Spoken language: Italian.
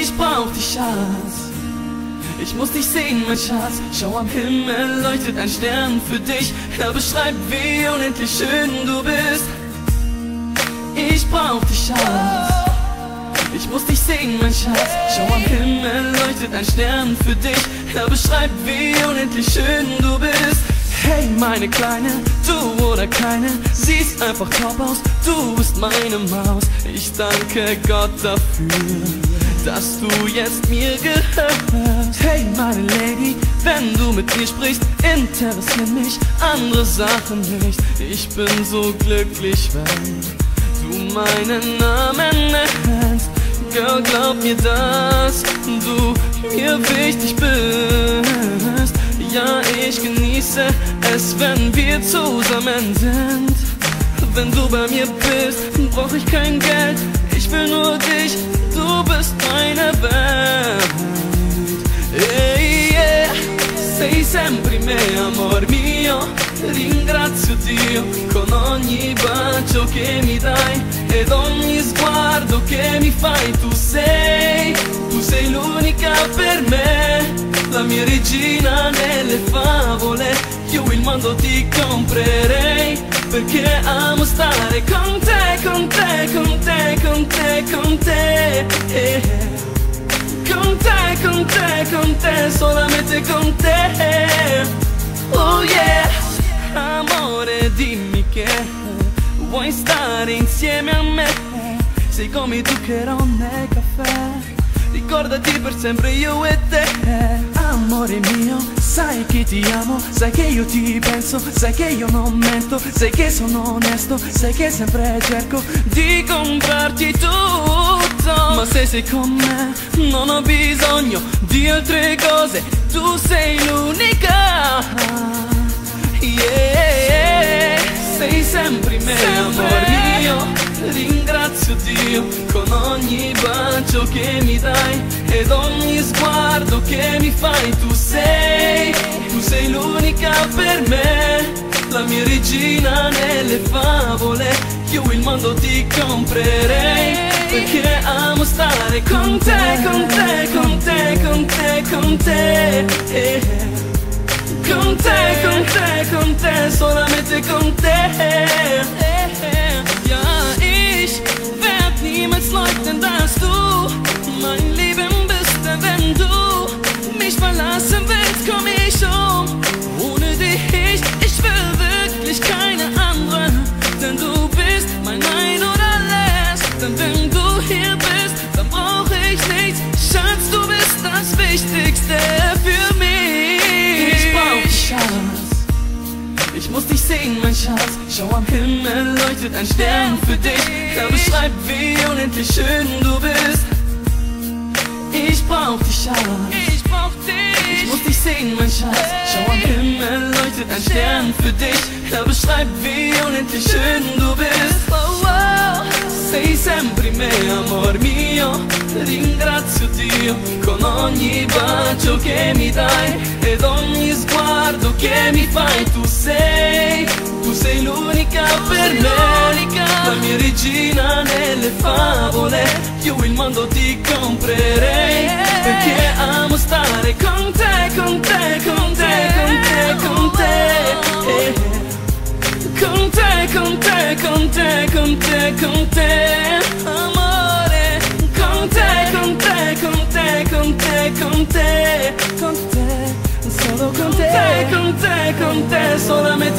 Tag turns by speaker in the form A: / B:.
A: Ich brauch dich, Schatz. Ich muss dich sehen, mein Schatz. Schau, am Himmel leuchtet ein Stern für dich. Er beschreibt, wie unendlich schön du bist. Ich brauch dich, Schatz. Ich muss dich sehen, mein Schatz. Schau, am Himmel leuchtet ein Stern für dich. Er beschreibt, wie unendlich schön du bist. Hey, meine Kleine, du oder keine, siehst einfach top aus, du bist meine Maus. Ich danke Gott dafür, dass du jetzt mir gehörst. Hey, meine Lady, wenn du mit mir sprichst, interessieren mich andere Sachen nicht. Ich bin so glücklich, wenn du meinen Namen nennst. Girl, glaub mir, dass du mir wichtig bist. Ja, ich genieße es, wenn wir zusammen sind. Wenn du bei mir bist, brauch ich kein Geld. Ich will nur dich, du bist meine Welt. Hey, yeah. Sei sempre me, amor mio. Ringrazio Dio con ogni bacio che mi dai ed ogni sguardo che mi fai. Tu sei l'unica per me, la mia regina nelle favole. Io il mondo ti comprerei, perché amo stare con te, con te, con te, con te, con te. Con te, con te, con te, solamente con te. Oh yeah. Amore, dimmi che vuoi stare insieme a me. Sei come il zucchero nel caffè. Ricordati per sempre io e te. Amore mio, sai che ti amo, sai che io ti penso, sai che io non mento, sai che sono onesto, sai che sempre cerco di comprarti tutto. Ma se sei con me non ho bisogno di altre cose, tu sei l'unica. Yeah, sei sempre me, amor mio. Ringrazio Dio con ogni bacio che mi dai ed ogni sguardo che mi fai. Tu sei l'unica per me, la mia regina nelle favole. Io il mondo ti comprerei, perché amo stare con te, con te, con te, con te, con te. Con te, con te, con te, solamente con te. Ja, ich werd niemals leugnen, dass du mein Leben bist. Denn wenn du mich verlassen willst, komm ich um. Ohne dich, ich will wirklich keine andere. Denn du bist mein Ein und Alles. Denn wenn du hier bist, dann brauch ich nichts. Schatz, du bist das Wichtigste für mich. Ich muss dich sehen, mein Schatz. Schau, am Himmel leuchtet ein Stern für dich. Er beschreibt, wie unendlich schön du bist. Ich brauch dich, Schatz. Ich brauch dich. Ich muss dich sehen, mein Schatz. Schau, am Himmel leuchtet ein Stern für dich. Er beschreibt, wie unendlich schön du bist. Oh, oh. Sei sempre me, amor mio. Ringrazio Dio con ogni bacio che mi dai ed ogni sguardo che mi fai. Tu sei l'unica per me, la mia regina nelle favole. Io il mondo ti comprerei, perché amo stare con te, con te, con te, con te, con te. Con te, con te, con te, con te, con te. Amore, con te, con te, con te, con te, con te, con te. Solo con te, con te, con te, solamente